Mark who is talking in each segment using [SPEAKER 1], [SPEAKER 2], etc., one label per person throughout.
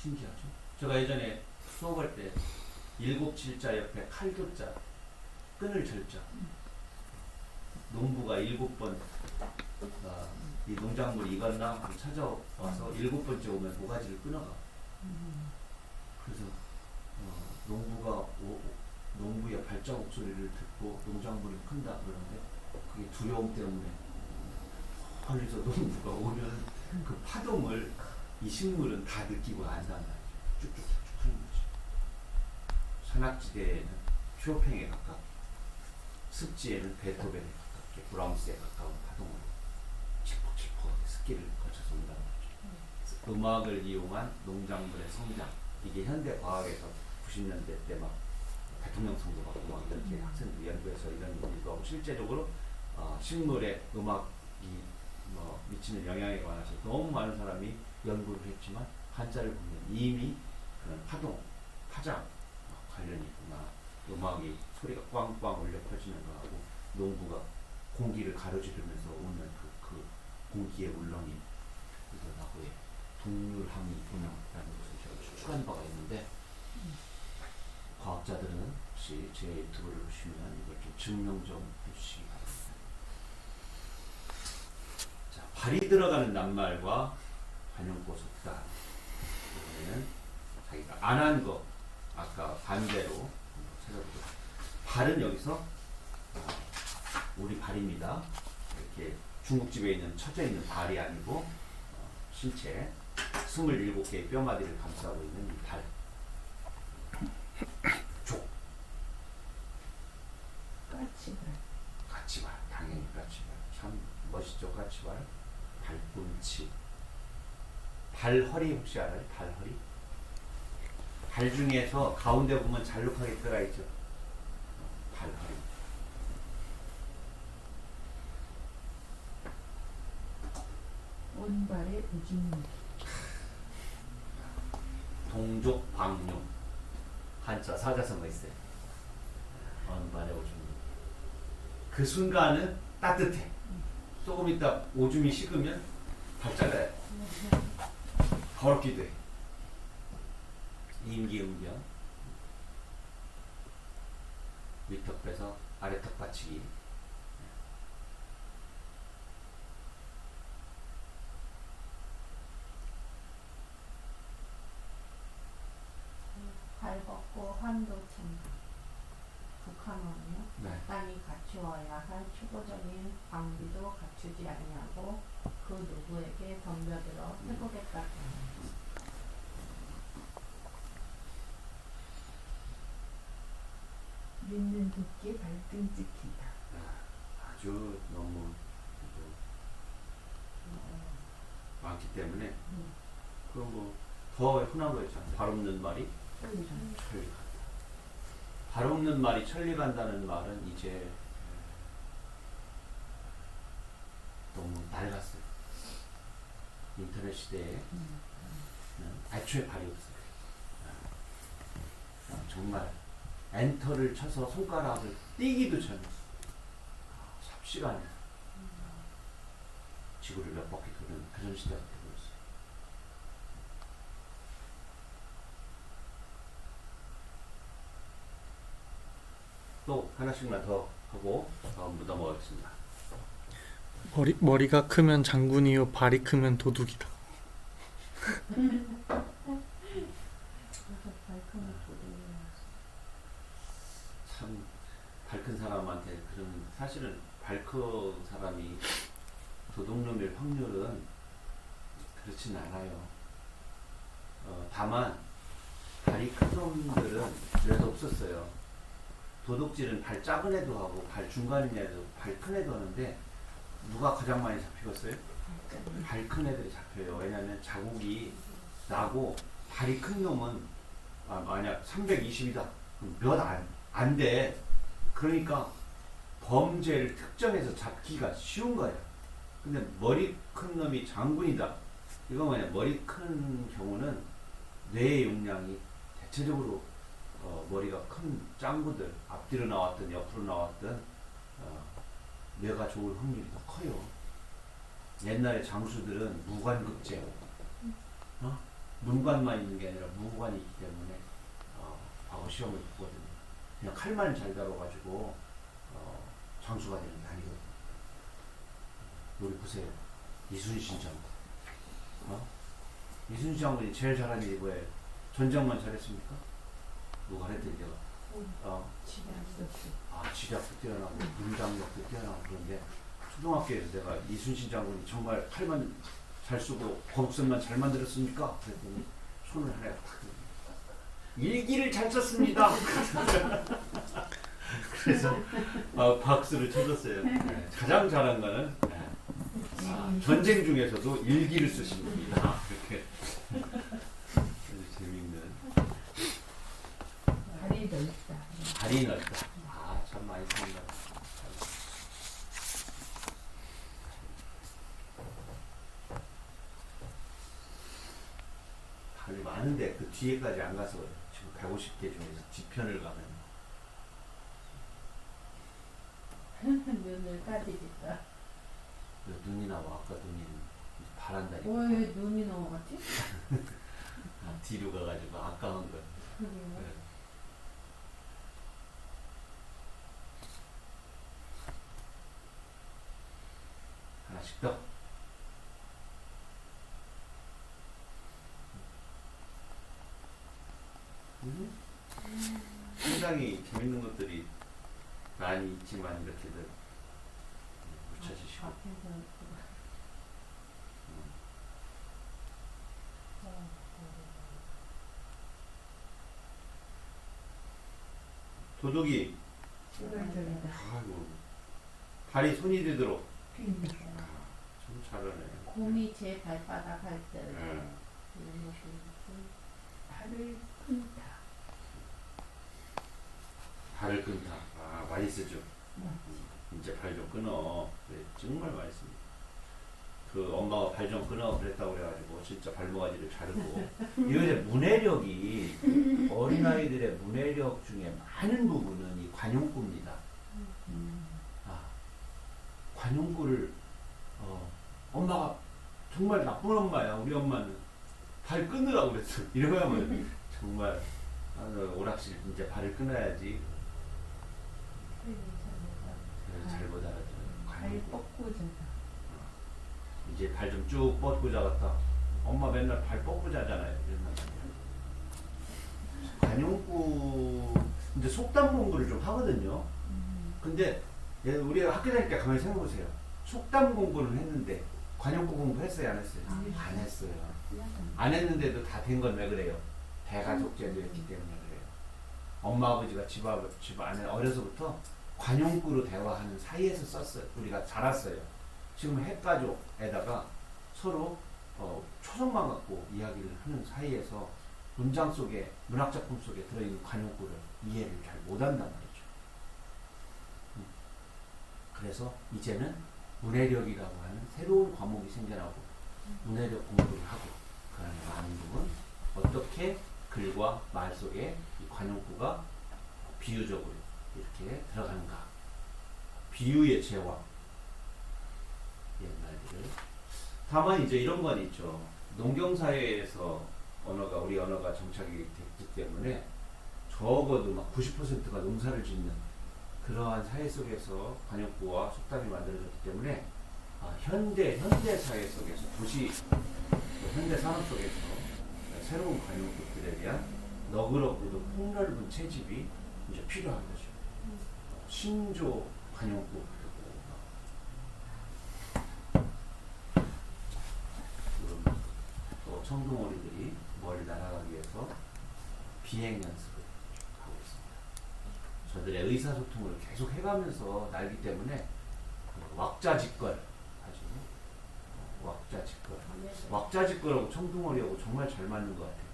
[SPEAKER 1] 신기하죠? 제가 예전에 수업할 때 일곱 칠자 옆에 칼교자, 끈을 절자. 농부가 7번 이 농작물이 익었나 찾아와서 7번째 오면 모가지를 끊어가. 그래서 농부가 농부의 발자국 소리를 듣고 농작물이 큰다 그러는데 그게 두려움 때문에 멀리서 농부가 오면 그 파동을 이 식물은 다 느끼고 안단 말이죠. 쭉쭉쭉 하는 거죠. 산악지대에는 쇼팽에 가깝게, 습지에는 베토벤에 가깝게, 브라움스에 가까운 파동으로 칙폭칙폭하게 습기를 거쳐서 온다는 거죠. 음악을 이용한 농작물의 성장, 이게 현대 과학에서 90년대 때 막 대통령 선거 받고 막 이렇게 학생들 연구해서 이런 일도 하고 실제적으로 식물의 음악이 미치는 영향에 관해서 너무 많은 사람이 연구를 했지만 한자를 보면 이미 그런 파동, 파장 관련이 있구나. 음악이 소리가 꽝꽝 울려 퍼지는 거하고 농부가 공기를 가로지르면서 오는 그 공기의 울렁임, 이거하고의 동률함이 있구나라는 것을 제가 추측한 바가 있는데 과학자들은 혹시 제 유튜브를 보시면 이걸 좀 증명 좀 해주시기 바랍니다. 자, 발이 들어가는 낱말과 관용고 속다. 이번에는 자기가 안 한 거, 아까 반대로 찾아보죠. 발은 여기서 우리 발입니다. 이렇게 중국집에 있는 쳐져 있는 발이 아니고 신체 27개의 뼈마디를 감싸고 있는 이 발. 족. 까치발. 당연히 까치발. 참 멋있죠, 까치발. 발꿈치. 발허리 혹시 알아요? 발허리? 발 중에서 가운데 보면 잘록하게 들어가 있죠. 발허리.
[SPEAKER 2] 온발의 우진무.
[SPEAKER 1] 동족방용. 한자 사자성어 있어요. 온발의 오줌. 그 순간은 따뜻해. 조금 있다 오줌이 식으면 발작을 해. 더럽기도 해. 임기응변. 윗턱 빼서 아래턱 받치기.
[SPEAKER 2] 발 벗고 환도 참가. 북한어는요.
[SPEAKER 1] 네.
[SPEAKER 2] 땅이 갖추어야 할 초보적인 방비도 갖추지 아니하고 그 누구에게 덤벼들어 해보겠다고 합니다. 믿는 도끼 발등 찍힌다.
[SPEAKER 1] 아주 너무 많기 때문에 그런 거 더 흔한 거 있잖아요. 발 없는 말이 천리 간다. 발 없는 말이 천리 간다는 말은 이제 너무 낡았어요. 인터넷 시대에 애초에 발이 없어요. 정말 엔터를 쳐서 손가락을 띄기도 전에 삽시간에 지구를 몇 바퀴 도는 그런 시대가 되고 있어요. 또 하나씩만 더 하고 다음 넘어가겠습니다.
[SPEAKER 3] 머리가 크면 장군이요 발이 크면 도둑이다.
[SPEAKER 1] 참 밝은 사람한테 그런 사실은 밝은 사람이 도둑놈일 확률은 그렇진 않아요. 다만 발이 큰 놈들은 그래도 없었어요. 도둑질은 발 작은 애도 하고 발 중간인 애도 발 큰 애도 하는데 누가 가장 많이 잡히겠어요? 발 큰 애들이 잡혀요. 왜냐하면 자국이 나고 발이 큰 놈은 만약 320이다 그럼 몇 안 돼. 그러니까 범죄를 특정해서 잡기가 쉬운 거야. 근데 머리 큰 놈이 장군이다. 이거 뭐냐, 머리 큰 경우는 뇌의 용량이 대체적으로 머리가 큰 짱구들, 앞뒤로 나왔든 옆으로 나왔든 뇌가 좋을 확률이 더 커요. 옛날에 장수들은 무관급제, 문관만 있는 게 아니라 무관이 있기 때문에 과거 시험을 보거든요. 그냥 칼만 잘 다뤄가지고 장수가 되는 게 아니거든요. 우리 보세요. 이순신 장군. 이순신 장군이 제일 잘한 일이 뭐예요? 전쟁만 잘했습니까? 누가 했더니 내가 지략도 뛰어나고 문장력도 뛰어나고. 그런데 초등학교에서 내가 이순신 장군이 정말 칼만 잘 쓰고 거북선만 잘 만들었습니까? 그랬더니 손을 하나 탁 들고 일기를 잘 썼습니다. 그래서 박수를 쳐줬어요. 네, 가장 잘한 거는 전쟁 중에서도 일기를 쓰신 겁니다. 이렇게 아주 재미있는.
[SPEAKER 2] 발이 넓다.
[SPEAKER 1] 발이 넓다. 참 많이 씁니다. 발이 많은데 그 뒤에까지 안 가서 지금 150개 중에서 뒤편을 가면
[SPEAKER 2] 눈을 까지겠다.
[SPEAKER 1] 눈이 나와. 아까 눈이 바란다니까.
[SPEAKER 2] 왜 눈이 넘어갔지?
[SPEAKER 1] 뒤로 가가지고 아까운 거.
[SPEAKER 2] 그래요.
[SPEAKER 1] 하나씩 더. 상당히 재밌는 것들이 많이 있지만 이렇게들 묻혀주시고. 도둑이 아이고 발이 손이 되도록 참 잘하네.
[SPEAKER 2] 곰이 제 발바닥 할 때 발을 끊다.
[SPEAKER 1] 발을 끊다. 많이 쓰죠. 이제 발 좀 끊어. 네, 정말 많이 씁니다. 그 엄마가 발 좀 끊어 그랬다고 그래가지고 진짜 발모가지를 자르고. 이거 이제 문해력이 어린아이들의 문해력 중에 많은 부분은 이 관용구입니다. 관용구를 엄마가 정말 나쁜 엄마야. 우리 엄마는 발 끊으라고 그랬어. 이러면 정말 오락실 이제 발을 끊어야지. 잘못 알아들어요.
[SPEAKER 2] 발 뻗고 자다.
[SPEAKER 1] 이제 발 좀 쭉 뻗고 자갔다. 엄마 맨날 발 뻗고 자잖아요. 관용구 이제 속담 공부를 좀 하거든요. 근데 우리가 학교 다닐 때 가만히 생각해보세요. 속담 공부를 했는데 관용구 공부했어요? 안 했어요? 안 했어요. 안 했는데도 다 된 건 왜 그래요? 대가족제도 했기 때문에 그래요. 엄마 아버지가 집 안에 어려서부터 관용구로 대화하는 사이에서 썼어요. 우리가 자랐어요. 지금 핵가족에다가 서로 초성만 갖고 이야기를 하는 사이에서 문장 속에 문학작품 속에 들어있는 관용구를 이해를 잘 못한단 말이죠. 그래서 이제는 문해력이라고 하는 새로운 과목이 생겨나고 문해력 공부를 하고 그 안에 많은 부분 어떻게 글과 말 속에 이 관용구가 비유적으로 이렇게 들어가는가. 비유의 제왕. 옛날들을. 다만 이제 이런 건 있죠. 농경사회에서 우리 언어가 정착이 됐기 때문에 적어도 막 90%가 농사를 짓는 그러한 사회 속에서 관용구와 속담이 만들어졌기 때문에 현대 사회 속에서 도시 현대 산업 속에서 새로운 관용구들에 대한 너그럽고도 폭넓은 채집이 이제 필요한 거죠. 신조 관용구. 또 청둥오리들이 멀리 날아가기 위해서 비행 연습을 하고 있습니다. 저들의 의사소통을 계속 해가면서 날기 때문에 왁자지껄 아주 왁자지껄. 왁자지껄하고 청둥오리하고 정말 잘 맞는 것 같아요.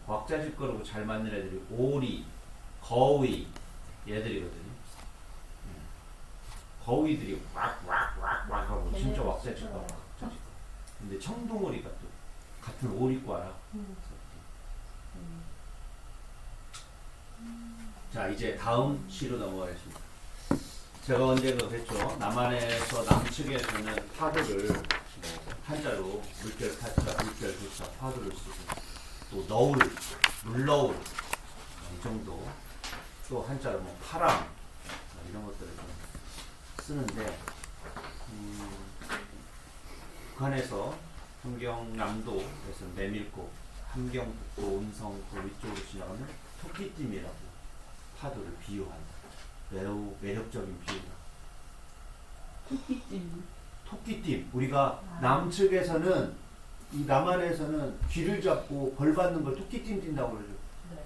[SPEAKER 1] 왁자지껄하고 잘 맞는 애들이 오리, 거위 얘들이거든요. 거위들이 왁왁왁왁 하고 진짜 왁자지껄. 근데 청둥오리가 또 같은 오리과라. 자, 이제 다음 시로 넘어가겠습니다. 제가 언제 그랬죠? 남한에서 남측에서는 파도를 한자로 물결 타자, 물결 도차 파도를 쓰고 또 너울, 물너울 이 정도. 또 한자로 뭐 파랑 이런 것들을 좀 쓰는데 그 안에서 함경남도에서 메밀꽃, 함경북도, 음성 그 위쪽으로 지나가면 토끼띠이라고 파도를 비유한 매우 매력적인 비유다.
[SPEAKER 2] 토끼찜.
[SPEAKER 1] 토끼띠. 우리가 남측에서는 이 남한에서는 귀를 잡고 벌 받는 걸 토끼띠 띈다고 그러죠.
[SPEAKER 2] 네.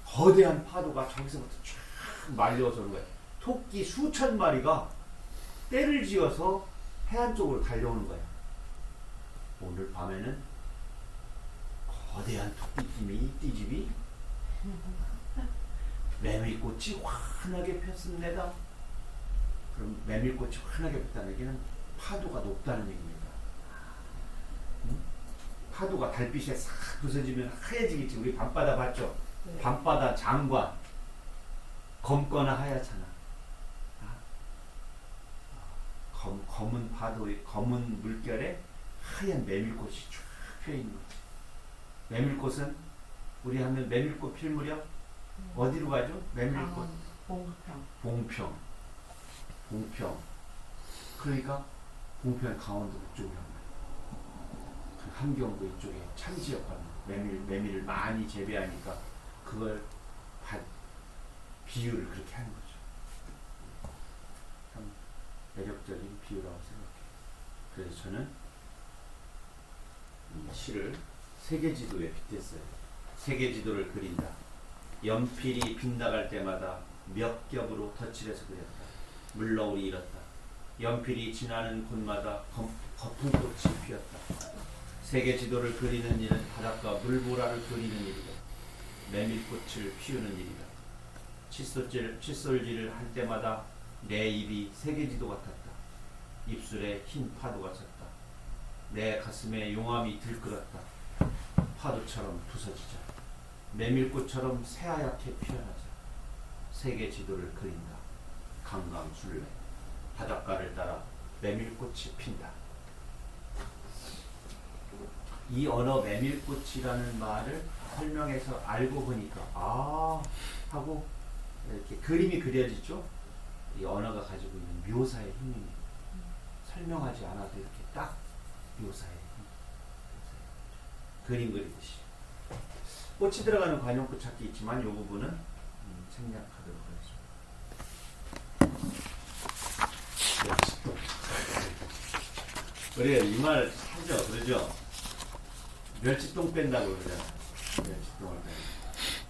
[SPEAKER 1] 거대한 파도가 저기서부터 쫙 말려서 오는 거예요. 토끼 수천 마리가 때를 지어서 해안 쪽으로 달려오는 거예요. 오늘 밤에는 거대한 토끼띠이 띠집이 메밀꽃이 환하게 폈습니다. 그럼 메밀꽃이 환하게 폈다는 얘기는 파도가 높다는 얘기입니다. 파도가 달빛에 싹 부서지면 하얘지겠지. 우리 밤바다 봤죠?
[SPEAKER 2] 네.
[SPEAKER 1] 밤바다 장관 검거나 하얗잖아. 검은 파도에 검은 물결에 하얀 메밀꽃이 쫙 펴있는 거지. 메밀꽃은 우리 하면 메밀꽃 필 무렵 어디로 가죠? 메밀꽃
[SPEAKER 2] 봉평.
[SPEAKER 1] 봉평. 그러니까 봉평 강원도 그쪽으로 한 거야. 그 함경도 이쪽에 참지역하는 메밀을 많이 재배하니까 그걸 비유를 그렇게 하는 거죠. 참 매력적인 비유라고 생각해요. 그래서 저는 이 시를 세계지도에 빗댔어요. 세계지도를 그린다. 연필이 빗나갈 때마다 몇 겹으로 덧칠해서 그렸다. 물너울이 일었다. 연필이 지나는 곳마다 거품꽃이 피었다. 세계지도를 그리는 일은 바닷가 물보라를 그리는 일이다. 메밀꽃을 피우는 일이다. 칫솔질을 할 때마다 내 입이 세계지도 같았다. 입술에 흰 파도가 쳤다. 내 가슴에 용암이 들끓었다. 파도처럼 부서지자. 메밀꽃처럼 새하얗게 피어나자. 세계지도를 그린다. 강강술래. 바닷가를 따라 메밀꽃이 핀다. 이 언어 메밀꽃이라는 말을 설명해서 알고 보니까 하고 이렇게 그림이 그려지죠. 이 언어가 가지고 있는 묘사의 힘이 설명하지 않아도 이렇게 딱 묘사의 힘. 그림 그리듯이. 꽃이 들어가는 관용구 찾기 있지만 이 부분은 생략하도록 하겠습니다. 역시 또 우리가 이 말 하죠, 그러죠? 멸치똥 뺀다고 그러잖아. 멸치똥을 뺀다.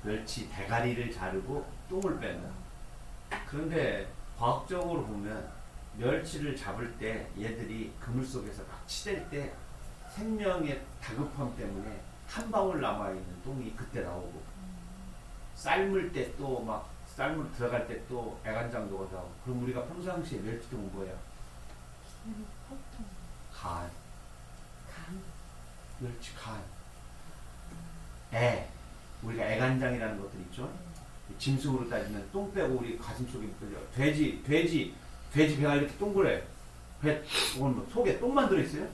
[SPEAKER 1] 멸치 대가리를 자르고 똥을 뺀다. 그런데 과학적으로 보면 멸치를 잡을 때 얘들이 그물 속에서 막 치댈 때 생명의 다급함 때문에 한 방울 남아있는 똥이 그때 나오고 삶을 때 또 막 삶으로 들어갈 때 또 애간장도가 나오고. 그럼 우리가 평상시에 멸치똥은 뭐예요? 간. 멸치 간. 우리가 애간장이라는 것들 있죠? 짐승으로 따지면 똥 빼고 우리 가슴 속에 돼지 배가 이렇게 동그래. 오늘 속에 똥만 들어있어요?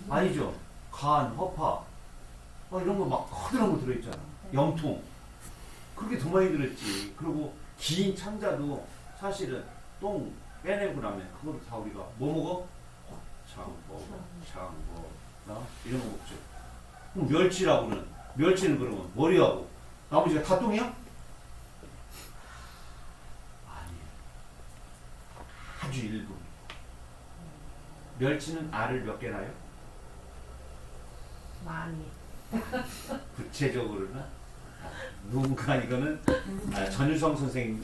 [SPEAKER 1] 아니죠. 간, 허파 이런 거 막 커다란 거 들어있잖아. 염통. 그렇게 더 많이 들었지. 그리고 긴 창자도 사실은 똥 빼내고 나면 그걸 다 우리가 뭐 먹어? 장 이런 거 먹죠. 그럼 멸치라고는 멸치는 그러면 머리하고 나머지가 다 똥이야? 아니에요. 아주 일부. 멸치는 알을 몇 개 낳아요?
[SPEAKER 2] 많이.
[SPEAKER 1] 구체적으로는 누군가 이거는 전유성 선생님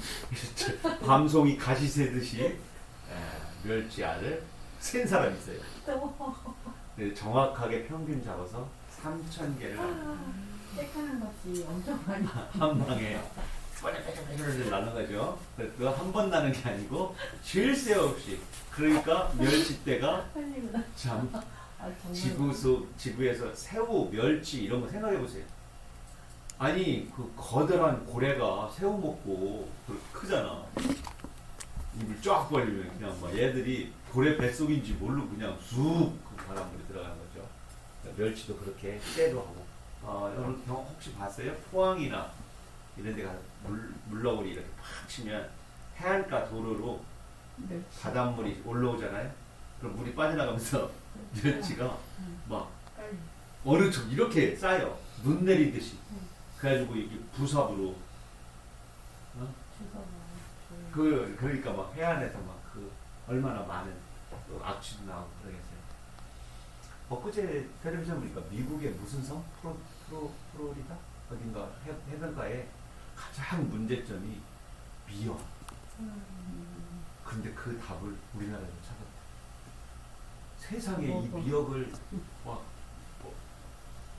[SPEAKER 1] 밤송이 가시 세듯이 멸치 알을 센 사람이 있어요. 네, 정확하게 평균 잡아서 3,000개를
[SPEAKER 2] 떼까는 것이 엄청 많이.
[SPEAKER 1] 한 방에 뽀글뽀글 나는 거죠. 그거 한 번 나는 게 아니고 쉴 새 없이. 그러니까 멸치대가 참 지구에서 새우, 멸치 이런 거 생각해 보세요. 아니 그 거대한 고래가 새우 먹고 그렇게 크잖아. 입을 쫙 벌리면 그냥 막 얘들이 고래 뱃속인지 모르고 그냥 쑥 그 바람으로 들어가는 거죠. 멸치도 그렇게 때도 하고. 여러분 혹시 봤어요? 포항이나 이런 데가 물너울이 이렇게 팍 치면 해안가 도로로
[SPEAKER 2] 멸치.
[SPEAKER 1] 바닷물이 올라오잖아요. 그럼 물이 빠져나가면서 멸치가 막
[SPEAKER 2] 빨리.
[SPEAKER 1] 어느 쪽 이렇게 쌓여 눈 내리듯이. 그래가지고 이게 부삽으로 그러니까 막 해안에서 막 그 얼마나 많은 그 악취도 나오고 그러겠어요. 엊그제 텔레비전 보니까 미국의 무슨 섬? 프로리다? 어딘가 해변가에 가장 문제점이 미역. 근데 그 답을 우리나라에서 찾았대. 세상에 이 미역을 막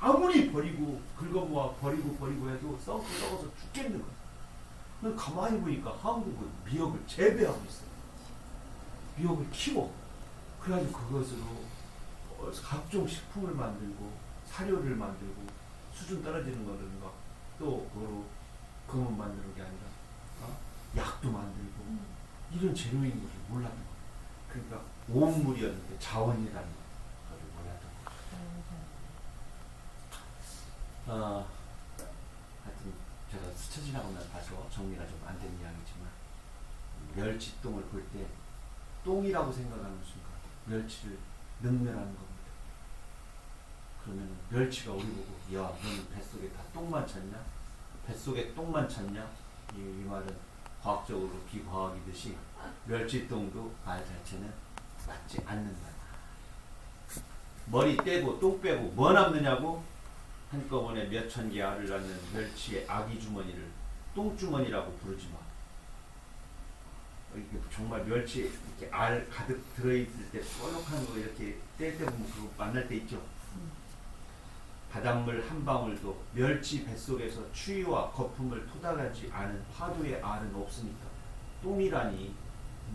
[SPEAKER 1] 아무리 버리고 긁어모아 버리고 해도 썩어서 죽겠는 거야. 근데 가만히 보니까 한국은 미역을 재배하고 있어. 미역을 키워. 그래가지고 그것으로 각종 식품을 만들고 사료를 만들고 수준 떨어지는 거는가 또 그것만 만드는 게 아니라 약도 만들고 이런 재료인 것을 몰랐던 거야. 그러니까 오물이었는데 자원이라는 것을 몰랐던 거야. 하여튼 제가 스쳐 지나가면 봐서 정리가 좀 안 된 이야기지만 멸치똥을 볼 때 똥이라고 생각하는 순간 멸치를 능멸하는 겁니다. 그러면 멸치가 우리 보고 야 너는 뱃속에 다 똥만 찼냐? 뱃속에 똥만 찼냐? 이 말은 과학적으로 비과학이듯이 멸치똥도 말 자체는 맞지 않는다. 머리 떼고 똥 빼고 뭐 남느냐고? 한꺼번에 몇천 개 알을 낳는 멸치의 아기 주머니를 똥주머니라고 부르지 마. 이게 정말 멸치 이렇게 알 가득 들어있을 때 볼록한 거 이렇게 뗄 때 보면 그거 만날 때 있죠. 바닷물 한 방울도 멸치 뱃속에서 추위와 거품을 토닥하지 않은 화두의 알은 없으니까. 똥이라니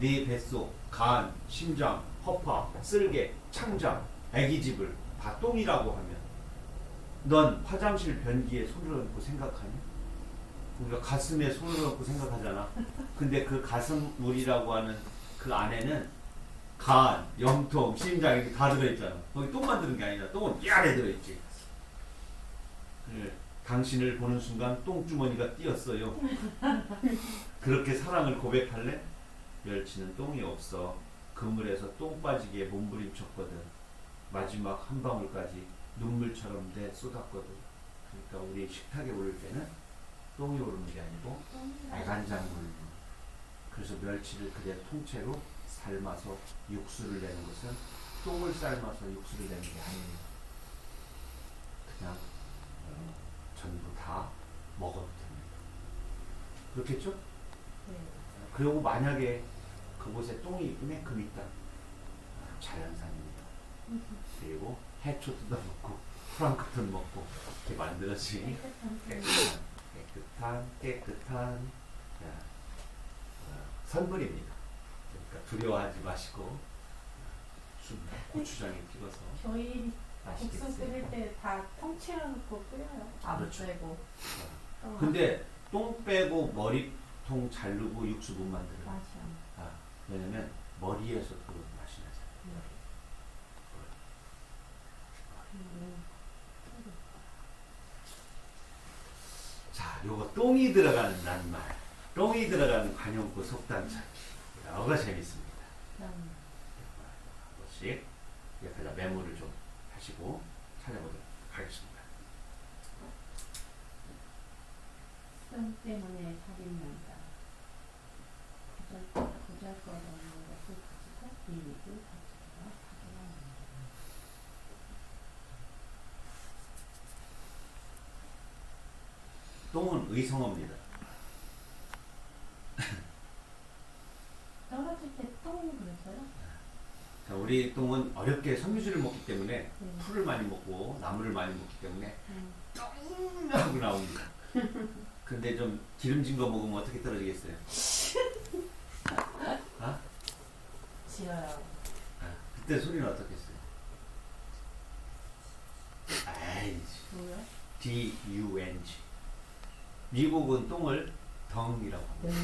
[SPEAKER 1] 네 뱃속 간, 심장, 허파, 쓸개, 창장, 애기집을 다 똥이라고 하면 넌 화장실 변기에 손을 얹고 생각하니? 우리가 가슴에 손을 얹고 생각하잖아. 근데 그 가슴물이라고 하는 그 안에는 간, 염통, 심장 이렇게 다 들어있잖아. 거기 똥 만드는 게 아니라 똥은 이 안에 들어있지. 당신을 보는 순간 똥주머니가 띄었어요. 그렇게 사랑을 고백할래? 멸치는 똥이 없어. 그물에서 똥 빠지기에 몸부림쳤거든. 마지막 한 방울까지 눈물처럼 내 쏟았거든. 그러니까 우리 식탁에 오를 때는 똥이 오르는 게 아니고 애간장물. 그래서 멸치를 그대 통째로 삶아서 육수를 내는 것은 똥을 삶아서 육수를 내는 게 아니에요. 그냥 전부 다 먹어도 됩니다. 그렇겠죠?
[SPEAKER 2] 네.
[SPEAKER 1] 그리고 만약에 그곳에 똥이 이만큼 있다. 자연산입니다. 그리고 해초 뜯어먹고 프랑크톤 먹고 이렇게 만들어진 깨끗한 선물입니다. 그러니까 두려워하지 마시고 고추장에 찍어서
[SPEAKER 2] 저희
[SPEAKER 1] 맛있게
[SPEAKER 2] 국수
[SPEAKER 1] 드세요.
[SPEAKER 2] 끓일 때 다 통째로 넣고 끓여요. 안
[SPEAKER 1] 그렇죠.
[SPEAKER 2] 빼고.
[SPEAKER 1] 근데 똥 빼고 머리통 자르고 육수 못 만들어요.
[SPEAKER 2] 맞아.
[SPEAKER 1] 왜냐면 머리에서 그 맛이 나잖아요. 자, 요거 똥이 들어가는 낱말, 똥이 들어가는 관용구 속단차. 요거 재밌습니다. 한 번씩 옆에다 메모를 좀 하시고 찾아보도록 하겠습니다.
[SPEAKER 2] 똥 때문에 살인 난다. 보잘것없는 것을 가지고 이익을 가지거나 사기가 난다.
[SPEAKER 1] 똥은 의성어입니다.
[SPEAKER 2] 떨어질 때 똥이 그랬어요?
[SPEAKER 1] 자, 우리 똥은 어렵게 섬유질을 먹기 때문에
[SPEAKER 2] 네.
[SPEAKER 1] 풀을 많이 먹고 나무를 많이 먹기 때문에 똥 하고 나옵니다. 근데 좀 기름진 거 먹으면 어떻게 떨어지겠어요?
[SPEAKER 2] 지어요.
[SPEAKER 1] 그때 소리는 어떻겠어요? 아이씨.
[SPEAKER 2] 뭐요?
[SPEAKER 1] D-U-N-G. 미국은 똥을 덩이라고 합니다.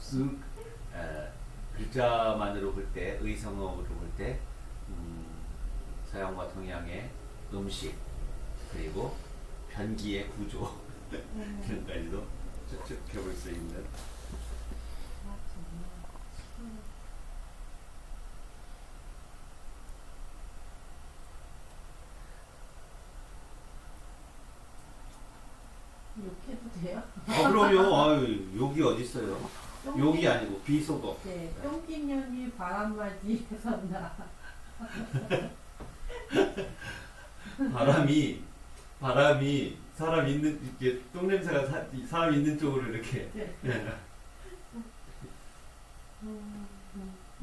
[SPEAKER 1] 쓱. 글자만으로 볼 때, 의성어로 볼 때, 서양과 동양의 음식 그리고 변기의 구조 이런 까지도 추측해볼 수 있는
[SPEAKER 2] 욕해도 돼요?
[SPEAKER 1] 그럼요. 아유, 욕이 어디 있어요? 욕이 아니고 비속어.
[SPEAKER 2] 네, 똥기년이 바람맞이 선다.
[SPEAKER 1] 바람이 사람 있는 이렇게 똥 냄새가 사람 있는 쪽으로 이렇게.
[SPEAKER 2] 네.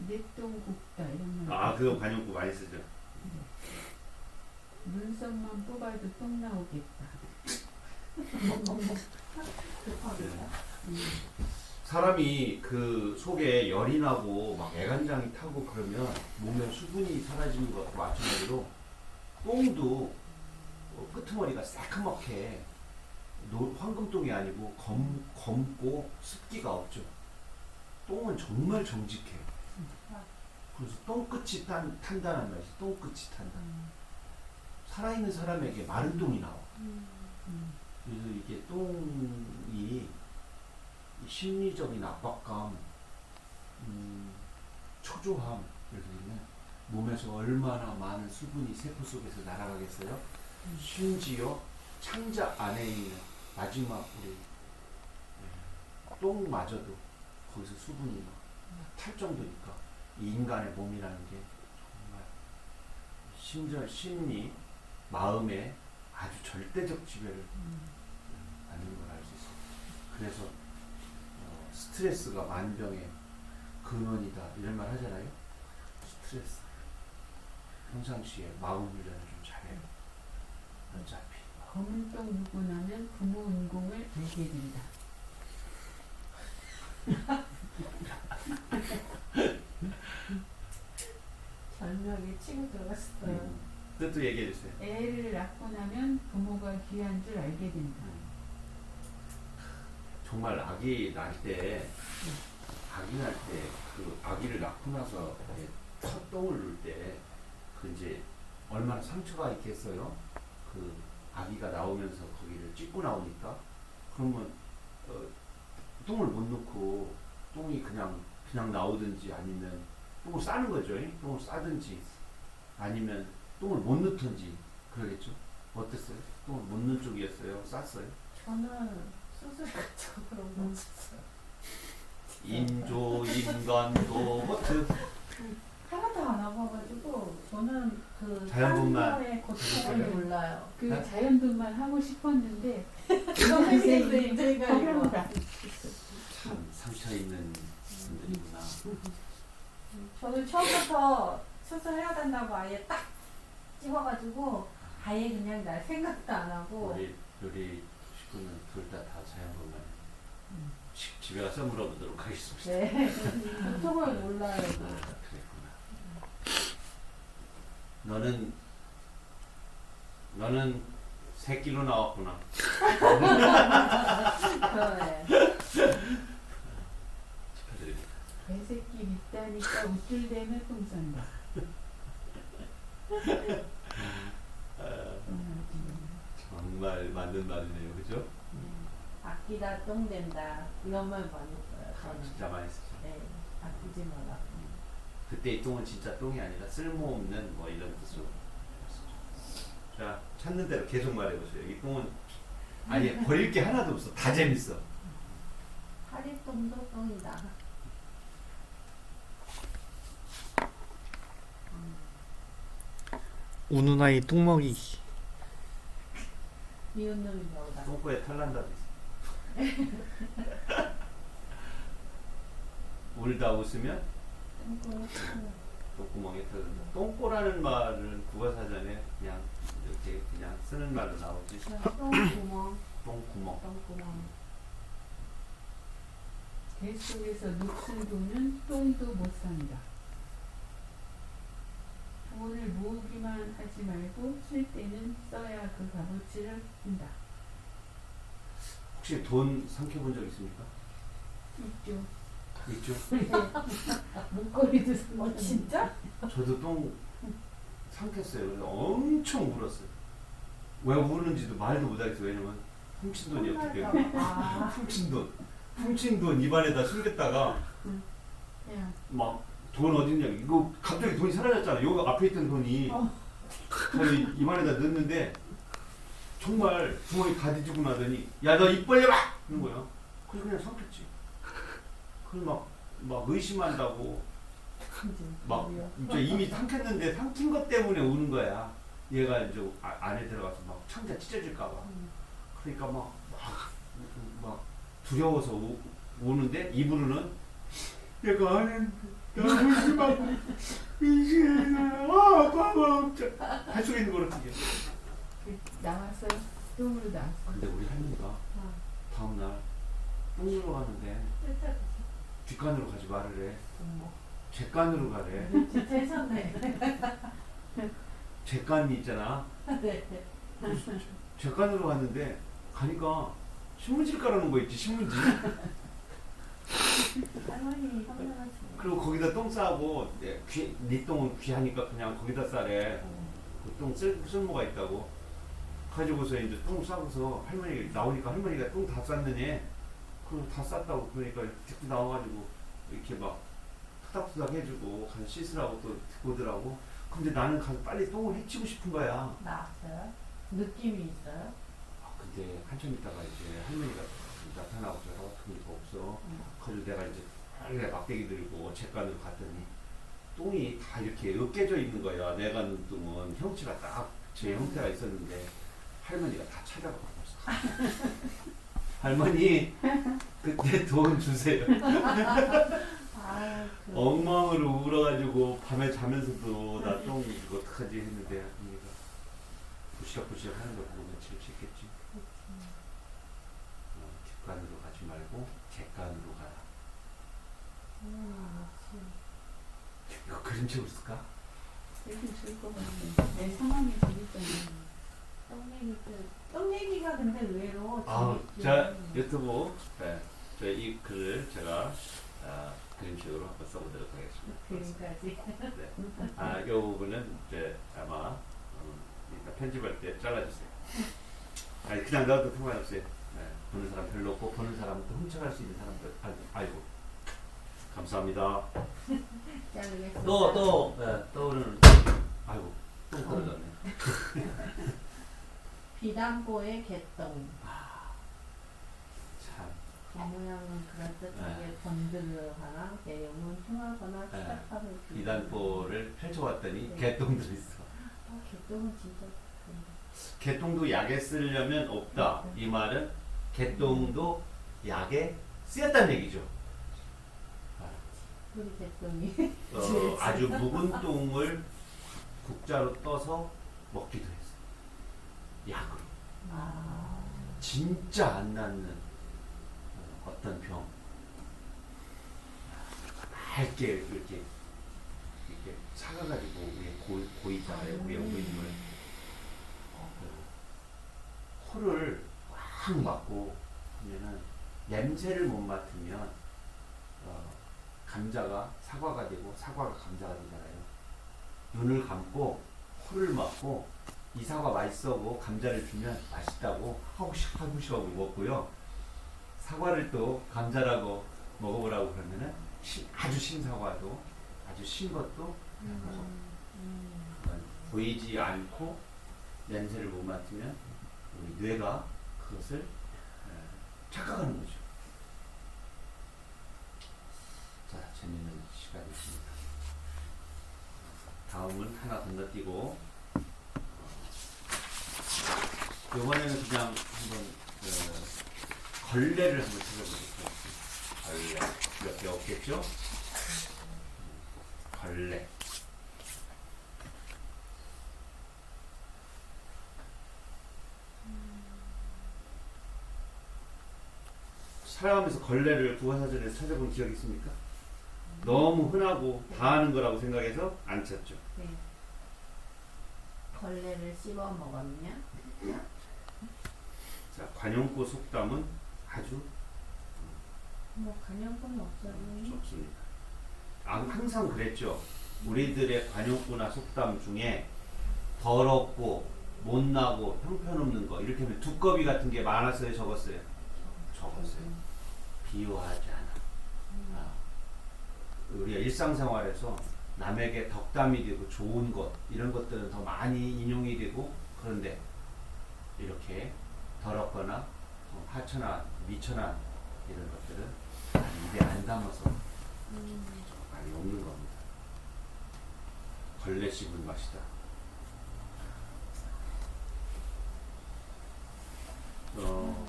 [SPEAKER 4] 냅동국다 이런 말.
[SPEAKER 1] 아, 그거 관용구 많이 쓰죠.
[SPEAKER 4] 눈썹만 뽑아도 똥 나오겠다.
[SPEAKER 2] 급합니다.
[SPEAKER 1] 사람이 그 속에 열이 나고 막 애간장이 타고 그러면 몸에 수분이 사라지는 것과 마찬가지로 똥도 끄트머리가 새카맣게 황금똥이 아니고 검고 습기가 없죠. 똥은 정말 정직해. 그래서 똥끝이 탄다는 말이지. 똥끝이 탄다. 살아있는 사람에게 마른 똥이 나와. 그래서 이게 똥이 심리적인 압박감, 초조함 이렇게 되면 몸에서 얼마나 많은 수분이 세포 속에서 날아가겠어요? 심지어 창자 안에 있는 마지막 우리 똥마저도 거기서 수분이 탈 정도니까 이 인간의 몸이라는 게 정말 심리, 마음에 아주 절대적 지배를 받는 걸 알 수 있어요. 그래서 스트레스가 만병의 근원이다 이런 말 하잖아요. 스트레스 평상시에 마음 훈련을 좀 잘해요. 어차피
[SPEAKER 4] 검은 똥 누고 나면 부모 은공을 알게 된다.
[SPEAKER 2] 절명에 치고 들어갔어요.
[SPEAKER 1] 뜻도 얘기해 주세요.
[SPEAKER 4] 애를 낳고 나면 부모가 귀한 줄 알게 된다.
[SPEAKER 1] 정말 아기 날 때 그 아기를 낳고 나서 첫 똥을 누울 때 그 이제 얼마나 상처가 있겠어요. 그 아기가 나오면서 거기를 찢고 나오니까 그러면 똥을 못 넣고 똥이 그냥 나오든지 아니면 똥을 싸는 거죠. 똥을 싸든지 아니면 똥을 못 넣든지 그러겠죠. 어땠어요? 똥을 못 넣는 쪽이었어요? 쌌어요?
[SPEAKER 2] 저는 수술했죠. 그런 거 없었어요.
[SPEAKER 1] 인조, 인간, 로버트
[SPEAKER 2] 하나도 안 아파가지고 저는 그
[SPEAKER 1] 자연분만
[SPEAKER 2] 산소의 고통을 몰라요.
[SPEAKER 4] 그
[SPEAKER 1] 네?
[SPEAKER 4] 자연분만 하고 싶었는데
[SPEAKER 2] 선생님도 인생가
[SPEAKER 4] 어려우다.
[SPEAKER 1] 참 상처 있는 분들이구나.
[SPEAKER 2] 저는 처음부터 수술해야 된다고 아예 딱 찍어가지고 아예 그냥 날 생각도 안 하고
[SPEAKER 1] 우리 식구는 둘 다 자연분만. 집에 가서 물어보도록 하겠습니다.
[SPEAKER 2] 네 고통을 몰라요.
[SPEAKER 1] 그랬구나. 너는 새끼로 나왔구나.
[SPEAKER 2] 네.
[SPEAKER 1] 축하드립니다.
[SPEAKER 4] 개새끼 있다니까 우쭐대며 똥 싼다.
[SPEAKER 1] 정말 맞는 말이네요, 그죠?
[SPEAKER 2] 아끼다 똥된다 이런 말 많이 써요. 저는.
[SPEAKER 1] 진짜 많이 쓰죠.
[SPEAKER 2] 네, 아끼지 마라.
[SPEAKER 1] 그때 이 똥은 진짜 똥이 아니라 쓸모없는 뭐 이런 뜻으로. 자, 찾는 대로 계속 말해보세요. 이 똥은 아니 버릴 게 하나도 없어. 다 재밌어.
[SPEAKER 2] 파리똥도 똥이다.
[SPEAKER 3] 우는 아이 똥 먹이기.
[SPEAKER 2] 미운 놈이 나오다.
[SPEAKER 1] 똥꼬에 털 난다도 있어. 울다 웃으면 똥구멍에 털 난다. 똥꼬라는 말은 국어사전에 그냥 이렇게 그냥 쓰는 말로 나오지.
[SPEAKER 2] 똥구멍.
[SPEAKER 1] 똥구멍.
[SPEAKER 2] 똥구멍.
[SPEAKER 4] 뱃속에서 녹슨 돈은 똥도 못 산다. 돈을 모으기만 하지 말고 쓸 때는 써야 그 값어치를 한다.
[SPEAKER 1] 혹시 돈 삼켜본 적 있습니까?
[SPEAKER 4] 있죠.
[SPEAKER 1] 있죠.
[SPEAKER 4] 목걸이도 산
[SPEAKER 2] 진짜?
[SPEAKER 1] 저도 똥 삼켰어요. 그래서 엄청 울었어요. 왜 우는지도 말도 못하겠어요. 왜냐면 훔친 돈이었기 때문에.
[SPEAKER 2] 아,
[SPEAKER 1] 훔친 돈 입안에다 숨겼다가
[SPEAKER 4] 야,
[SPEAKER 1] 막 돈 어딨냐 이거 갑자기 돈이 사라졌잖아. 여기 앞에 있던 돈이 저희 입안에다 넣었는데 정말 주머니 다 뒤지고 나더니 야 너 입 벌려봐! 이런 거야. 그래서 그냥 삼켰지. 그걸 막 의심한다고 막 이제 이미 삼켰는데 삼킨 것 때문에 우는 거야. 얘가 이제 안에 들어가서 막 창자 찢어질까 봐. 그러니까 막 두려워서 우는데 입으로는 얘가 안에 나 울지 마. 이제는 아빠가 할 수가 있는 거를 그게.
[SPEAKER 4] 나왔어요. 똥으로 나왔어.
[SPEAKER 1] 근데 우리 할머니가 다음날 똥 누러 가는데 뒷간으로 가지 말으래. 뒷간으로 가래.
[SPEAKER 2] 진짜 했었네.
[SPEAKER 1] 뒷간이 있잖아.
[SPEAKER 2] 네.
[SPEAKER 1] 뒷간으로 갔는데 가니까 신문지를 깔아놓은 거 있지. 신문지.
[SPEAKER 2] 할머니 성장하시.
[SPEAKER 1] 그리고 거기다 똥 싸고 네 똥은 귀하니까 그냥 거기다 싸래. 그 똥 쓸모가 있다고. 가지고서 이제 똥 싸고서 할머니 나오니까 할머니가 똥 다 쌌느니 그걸 다 쌌다고 그러니까 듣고 나와가지고 이렇게 막 투닥투닥 해주고 가서 씻으라고 또 듣고 오더라고. 근데 나는 가서 빨리 똥을 해치고 싶은 거야.
[SPEAKER 2] 나왔어요? 느낌이 있어요?
[SPEAKER 1] 근데 한참 있다가 이제 할머니가 나타나고 제가 보니까 없어. 그래서 내가 이제 빨리 막대기 들고 jet간으로 갔더니 똥이 다 이렇게 으깨져 있는 거야. 내가 넣은 똥은 형체가 딱 제 형태가 있었는데 할머니가 다 찾아가고 있어. 할머니 그때 돈 주세요. 엉망으로 울어가지고 밤에 자면서도 나 똥 이거 어떡하지 했는데 할머니가 부시럭부시럭 하는 거 보고 며칠 씻겠지. 뒷간으로 가지 말고 객간으로 가라. 이거 그림책으로 쓸까?
[SPEAKER 4] 이렇게 줄것 같아. 내 상황이 재밌잖아.
[SPEAKER 2] 똥 얘기가 근데 의외로
[SPEAKER 1] 자 유튜브 이 글을 제가 그림책으로 한번 써보도록 하겠습니다.
[SPEAKER 2] 그림까지.
[SPEAKER 1] 이 부분은 이제 아마 이따 편집할 때 잘라주세요. 아니 그냥 넣어도 상관없어요. 보는 사람 별로 없고 보는 사람도 훔쳐갈 수 있는 사람들 아이고 감사합니다.
[SPEAKER 2] 자르겠습니다.
[SPEAKER 1] 또는 아이고 또 떨어졌네.
[SPEAKER 2] 비단보의 개똥.
[SPEAKER 1] 참
[SPEAKER 2] 겉모양은 그럴듯하게 번들어가나 내용은 흉하거나 시작하는
[SPEAKER 1] 비단보를 펼쳐왔더니
[SPEAKER 2] 네.
[SPEAKER 1] 개똥들이 있어.
[SPEAKER 2] 개똥은 진짜
[SPEAKER 1] 개똥도 약에 쓰려면 없다. 이 말은 개똥도 약에 쓰였다는 얘기죠.
[SPEAKER 2] 우리 개똥이
[SPEAKER 1] 아주 묵은 똥을 국자로 떠서 먹기도 했어. 약으로. 진짜 안 낫는 어떤 병. 맑게 이렇게 사가가지고 위에 고이잖아요. 위에 오이물. 코를 확 막고 하면은 냄새를 못 맡으면 감자가 사과가 되고 사과가 감자가 되잖아요. 눈을 감고 코를 막고 이 사과 맛있어고 감자를 주면 맛있다고 하고싶하고 먹고요. 사과를 또 감자라고 먹어보라고 그러면은 아주 신사과도 아주 신 것도 먹어. 보이지 않고 냄새를 못 맡으면 우리 뇌가 그것을 착각하는 거죠. 자, 재밌는 시간이었습니다. 다음은 하나 건너뛰고 이번에는 그냥 한번 걸레를 한번 찾아보겠습니다. 걸레 몇 개 없겠죠? 걸레. 살아가면서 걸레를 국어사전에서 찾아본 기억이 있습니까? 너무 흔하고 다 아는 거라고 생각해서 안 찾죠.
[SPEAKER 2] 네. 걸레를 씹어 먹었냐?
[SPEAKER 1] 자, 관용구 속담은 아주
[SPEAKER 2] 관용권이 없어요.
[SPEAKER 1] 좋습니다. 항상 그랬죠. 우리들의 관용구나 속담 중에 더럽고 못나고 형편없는 거 이렇게 하면 두꺼비 같은 게 많았어요, 적었어요? 적었어요. 비유하지 않아. 우리가 일상생활에서 남에게 덕담이 되고 좋은 것 이런 것들은 더 많이 인용이 되고, 그런데 이렇게 더럽거나 하천한 미천한 이런 것들은 입에 안 담아서 많이 없는 겁니다. 걸레 씹은 맛이다.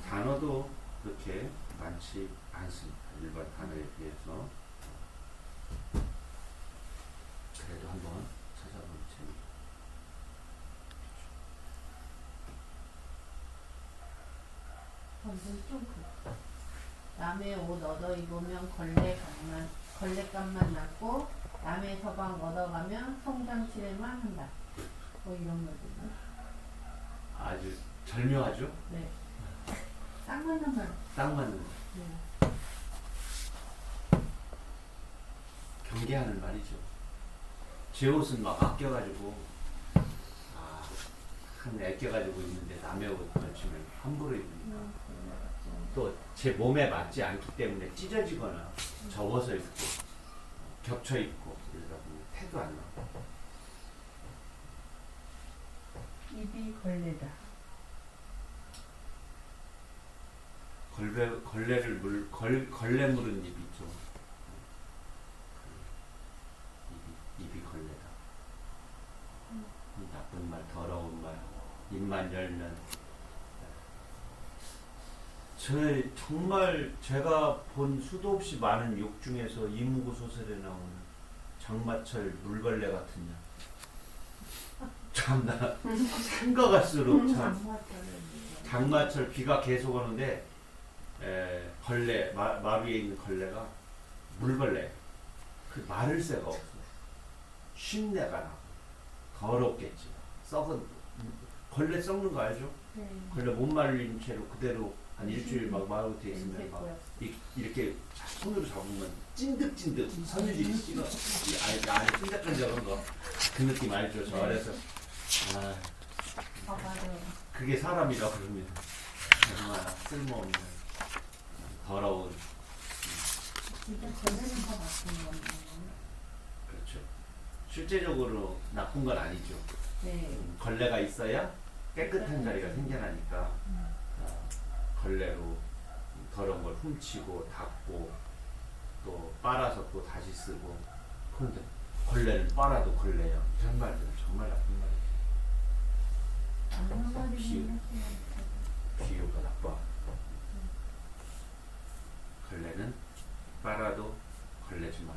[SPEAKER 1] 단어도 그렇게 많지 않습니다. 일반 단어에 비해서. 그래도 한번 찾아보면 재미있다.
[SPEAKER 2] 이건 좀 그렇다. 남의 옷 얻어 입으면 걸레값만 났고 남의 서방 얻어가면 송장치레만 한다. 뭐 이런 거죠.
[SPEAKER 1] 아주 절묘하죠?
[SPEAKER 2] 네. 딱 맞는 말.
[SPEAKER 1] 딱 맞는 거.
[SPEAKER 2] 네.
[SPEAKER 1] 경계하는 말이죠. 제 옷은 막 아껴가지고 한 아껴가지고 있는데 남의 옷 걸치면 함부로 입으니까 또 제 몸에 맞지 않기 때문에 찢어지거나 접어서 입고 겹쳐 입고 이러다 보면 태도 안 나고.
[SPEAKER 4] 입이 걸레다.
[SPEAKER 1] 걸레 물은 입이 있죠. 입이 걸레다. 나쁜 말, 더러운 말, 입만 열면. 정말 제가 본 수도 없이 많은 욕 중에서 이무구 소설에 나오는 장마철 물걸레 같은 년. 참나 생각할수록 참. 장마철 비가 계속 오는데 걸레 마루에 있는 걸레가 물걸레. 그 마를 새가 없어. 쉰내가 나고 더럽겠지. 썩은 걸레 썩는 거 알죠?
[SPEAKER 2] 네.
[SPEAKER 1] 걸레 못 말린 채로 그대로 한 일주일 막 마루 돼 있으면 막 이렇게 손으로 잡으면 찐득찐득 선유질이 씹어. 이 안에 끈적끈적한 거 그 느낌 알죠? 저 아래서
[SPEAKER 2] 맞아요.
[SPEAKER 1] 그게 사람이라고 그러면 정말 쓸모없는 더러운.
[SPEAKER 2] 진짜 걸레는 더 나쁜 건데.
[SPEAKER 1] 그렇죠. 실제적으로 나쁜 건 아니죠.
[SPEAKER 2] 네.
[SPEAKER 1] 걸레가 있어야 깨끗한 자리가 생겨나니까 걸레로 더러운 걸 훔치고 닦고 또 빨아서 또 다시 쓰고. 그런데 걸레를 빨아도 걸레야. 이런 말들은 정말 나쁜 말이에요. 비유가 나빠. 걸레는 빨아도 걸레지만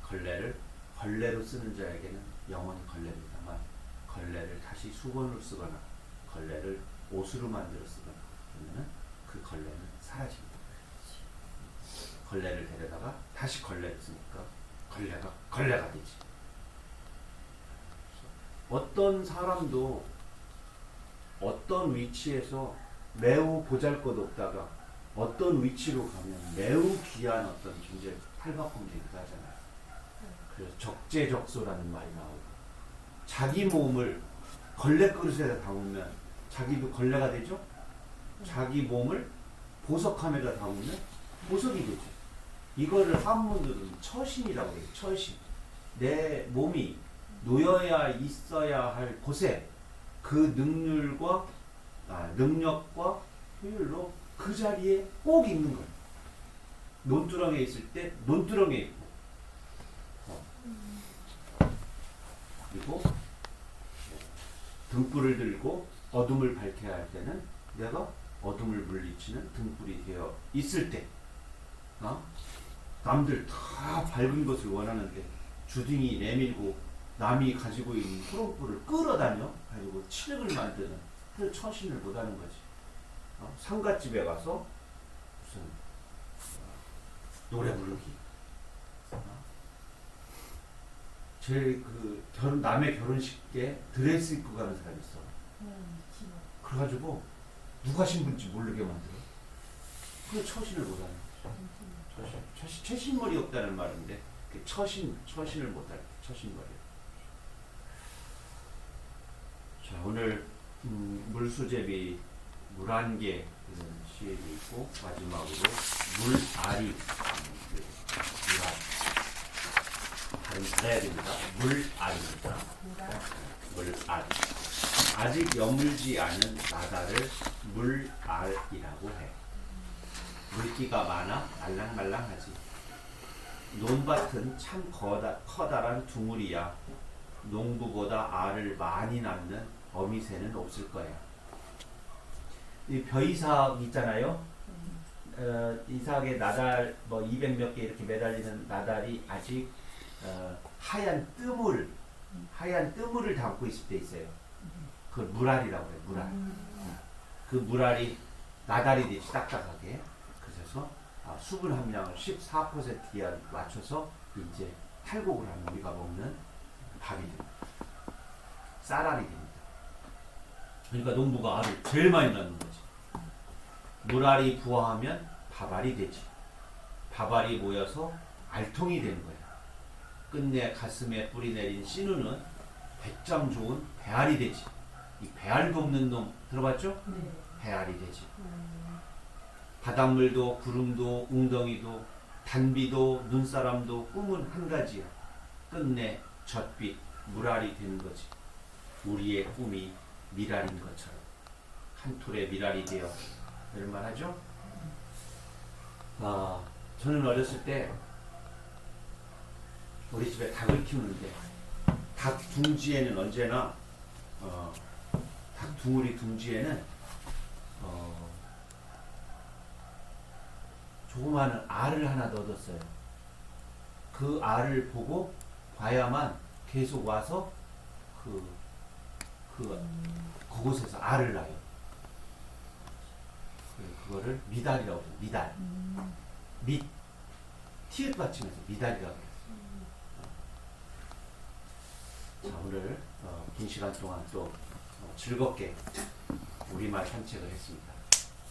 [SPEAKER 1] 걸레를 걸레로 쓰는 자에게는 영원히 걸레입니다만, 걸레를 다시 수건으로 쓰거나 걸레를 옷으로 만들어 쓰거나 그러면 그 걸레는 사라집니다. 걸레를 데려다가 다시 걸레를 쓰니까 걸레가 되지. 어떤 사람도 어떤 위치에서 매우 보잘것없다가 어떤 위치로 가면 매우 귀한 어떤 존재, 탈바꿈 되기도 하잖아요. 그래서 적재적소라는 말이 나오고, 자기 몸을 걸레 그릇에다 담으면 자기도 걸레가 되죠. 자기 몸을 보석함에다 담으면 보석이 되죠. 이거를 한문으로는 처신이라고 해요. 처신. 내 몸이 놓여야 있어야 할 곳에 그 능력과 효율로 그 자리에 꼭 있는 거예요. 논두렁에 있을 때 논두렁에 있고, 그리고 등불을 들고 어둠을 밝혀야 할 때는 내가 어둠을 물리치는 등불이 되어 있을 때, 남들 다 밝은 것을 원하는데 주둥이 내밀고 남이 가지고 있는 푸른불을 끌어다녀 가지고 칠흑을 만드는 그 처신을 못하는 거지. 상갓집에 가서 무슨 노래 부르기. 남의 결혼식에 드레스 입고 가는 사람이 있어. 그래가지고 누가 신분인지 모르게 만들어. 그 처신을 못하는 거죠. 처신머리 없다는 말인데 그 처신을 못할 때 처신머리. 자, 오늘 물수제비 물안개 이런 시도 있고 마지막으로 물아리 물아리 발음 잘해야 됩니다. 물아리입니다. 물알. 아직 여물지 않은 나다를 물알이라고 해. 물기가 많아 말랑말랑하지. 논밭은 참 커다란 두물이야. 농부보다 알을 많이 낳는 어미새는 없을 거야. 이 벼이삭 있잖아요. 이삭에 나달 뭐 200몇 개 이렇게 매달리는 나달이 아직 하얀 뜨물을 담고 있을 때 있어요. 그걸 물알이라고 해요. 물알. 그 물알이 나달이 되지 딱딱하게. 그래서 수분 함량을 14%에 맞춰서 이제 탈곡을 하면 우리가 먹는 밥이 됩니다. 쌀알이 됩니다. 그러니까 농부가 알을 제일 많이 낳는 거지. 물알이 부화하면 밥알이 되지. 밥알이 모여서 알통이 되는 거야. 끝내 가슴에 뿌리 내린 신우는 배짱 좋은 배알이 되지. 이 배알도 없는 놈 들어봤죠?
[SPEAKER 4] 네.
[SPEAKER 1] 배알이 되지. 바닷물도 구름도 웅덩이도 단비도 눈사람도 꿈은 한 가지야. 끝내 젖빛 물알이 되는 거지. 우리의 꿈이 미랄인 것처럼 한 톨의 미랄이 되어 이런 말 하죠? 저는 어렸을 때 우리 집에 닭을 키우는데 닭 둥지에는 언제나 닭 둥우리 둥지에는 조그마한 알을 하나 넣어뒀어요. 그 알을 보고 봐야만 계속 와서 그곳에서 알을 낳아요. 그거를 미달이라고 해요. 미달. 티읕 받침해서 미달이라고 해요. 자, 오늘 긴 시간 동안 또 즐겁게 우리말 산책을 했습니다.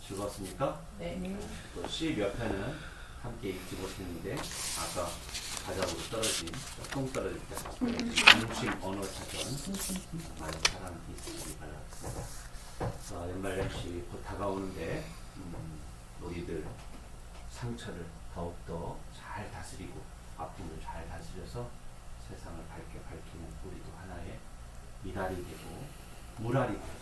[SPEAKER 1] 즐거웠습니까?
[SPEAKER 2] 네.
[SPEAKER 1] 또 시 몇 편은 함께 읽지 못했는데 아까 바닥으로 떨어진 똥 떨어질 때 중심 언어 사전 많은 사랑 있으시기 바랍니다. 연말 연시 곧 다가오는데 우리들 상처를 더욱더 잘 다스리고 아픔을 잘 다스려서 세상을 밝게 밝히는 우리도 하나의 미랄이 되고 물알이 되고